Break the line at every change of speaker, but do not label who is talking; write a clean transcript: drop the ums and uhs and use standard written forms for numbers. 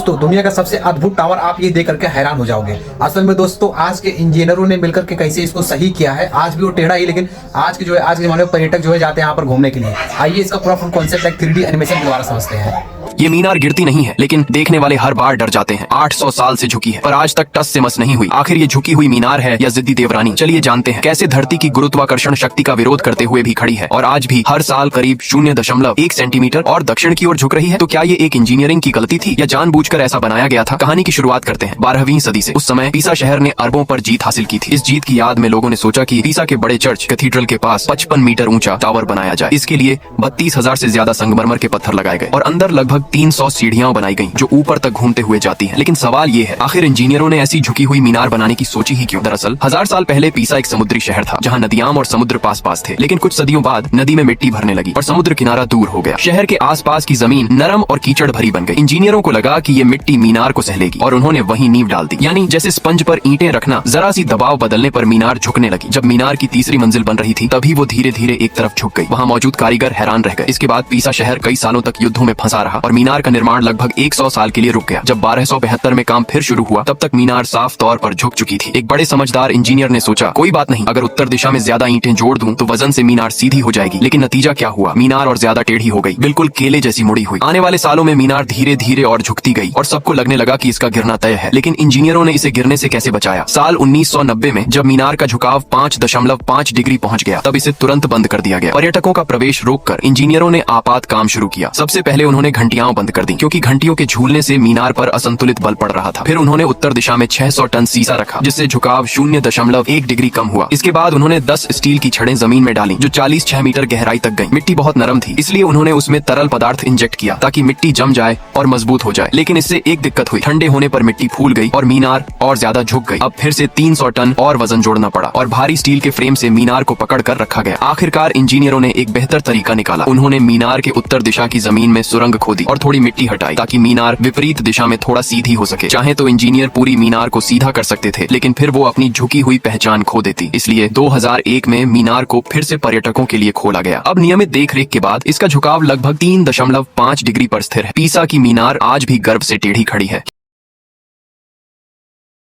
दोस्तों दुनिया का सबसे अद्भुत टावर आप ये देख करके हैरान हो जाओगे। असल में दोस्तों आज के इंजीनियरों ने मिलकर के कैसे इसको सही किया है। आज भी वो टेढ़ा ही, लेकिन आज के जमाने में पर्यटक जो है जाते हैं यहाँ पर घूमने के लिए। आइए इसका पूरा फुल कॉन्सेप्ट एक 3D एनिमेशन के द्वारा समझते हैं।
ये मीनार गिरती नहीं है, लेकिन देखने वाले हर बार डर जाते हैं। 800 साल से झुकी है, पर आज तक टस से मस नहीं हुई। आखिर ये झुकी हुई मीनार है या जिद्दी देवरानी? चलिए जानते हैं कैसे धरती की गुरुत्वाकर्षण शक्ति का विरोध करते हुए भी खड़ी है और आज भी हर साल करीब 0.1 सेंटीमीटर और दक्षिण की ओर झुक रही है। तो क्या ये एक इंजीनियरिंग की गलती थी या जानबूझकर ऐसा बनाया गया था? कहानी की शुरुआत करते हैं 12वीं सदी से। उस समय पीसा शहर ने अरबों पर जीत हासिल की थी। इस जीत की याद में लोगों ने सोचा कि पीसा के बड़े चर्च कैथीड्रल के पास 55 मीटर ऊंचा टावर बनाया जाए। इसके लिए 32,000 से ज्यादा संगमरमर के पत्थर लगाए गए और अंदर लगभग 300 सीढ़ियां बनाई गई जो ऊपर तक घूमते हुए जाती हैं। लेकिन सवाल ये है, आखिर इंजीनियरों ने ऐसी झुकी हुई मीनार बनाने की सोची ही क्यों? दरअसल 1000 साल पहले पीसा एक समुद्री शहर था जहां नदियां और समुद्र पास पास थे। लेकिन कुछ सदियों बाद नदी में मिट्टी भरने लगी और समुद्र किनारा दूर हो गया। शहर के आसपास की जमीन नरम और कीचड़ भरी बन गई। इंजीनियरों को लगा कि ये मिट्टी मीनार को सहलेगी और उन्होंने वहीं नींव डाल दी। यानी जैसे स्पंज पर ईंटें रखना, जरा सी दबाव बदलने पर मीनार झुकने लगी। जब मीनार की तीसरी मंजिल बन रही थी तभी वो धीरे धीरे एक तरफ झुक गई। वहाँ मौजूद कारीगर हैरान रह गए। इसके बाद पीसा शहर कई सालों तक युद्धों में फंसा रहा और मीनार का निर्माण लगभग 100 साल के लिए रुक गया। जब 1272 में काम फिर शुरू हुआ तब तक मीनार साफ तौर पर झुक चुकी थी। एक बड़े समझदार इंजीनियर ने सोचा, कोई बात नहीं, अगर उत्तर दिशा में ज्यादा ईंटें जोड़ दूं तो वजन से मीनार सीधी हो जाएगी। लेकिन नतीजा क्या हुआ? मीनार और ज्यादा टेढ़ी हो गई, बिल्कुल केले जैसी मुड़ी हुई। आने वाले सालों में मीनार धीरे धीरे और झुकती गई और सबको लगने लगा कि इसका गिरना तय है। लेकिन इंजीनियरों ने इसे गिरने से कैसे बचाया? साल 1990 में जब मीनार का झुकाव 5.5 डिग्री पहुंच गया तब इसे तुरंत बंद कर दिया गया। पर्यटकों का प्रवेश रोककर इंजीनियरों ने आपात काम शुरू किया। सबसे पहले उन्होंने घंटियां बंद कर दी क्योंकि घंटियों के झूलने से मीनार पर असंतुलित बल पड़ रहा था। फिर उन्होंने उत्तर दिशा में 600 टन सीसा रखा जिससे झुकाव 0.1 डिग्री कम हुआ। इसके बाद उन्होंने 10 स्टील की छड़ें जमीन में डाली जो 46 मीटर गहराई तक गईं। मिट्टी बहुत नरम थी इसलिए उन्होंने उसमें तरल पदार्थ इंजेक्ट किया ताकि मिट्टी जम जाए और मजबूत हो जाए। लेकिन इससे एक दिक्कत हुई, ठंडे होने पर मिट्टी फूल गई और मीनार और ज्यादा झुक गई। अब फिर से 300 टन और वजन जोड़ना पड़ा और भारी स्टील के फ्रेम से मीनार को पकड़ कर रखा गया। आखिरकार इंजीनियरों ने एक बेहतर तरीका निकाला। उन्होंने मीनार के उत्तर दिशा की जमीन में सुरंग खोदी और थोड़ी मिट्टी हटाई ताकि मीनार विपरीत दिशा में थोड़ा सीधी हो सके। चाहे तो इंजीनियर पूरी मीनार को सीधा कर सकते थे, लेकिन फिर वो अपनी झुकी हुई पहचान खो देती। इसलिए 2001 में मीनार को फिर से पर्यटकों के लिए खोला गया। अब नियमित देखरेख के बाद इसका झुकाव लगभग 3.5 डिग्री पर स्थिर है। पीसा की मीनार आज भी गर्व से टेढ़ी खड़ी है।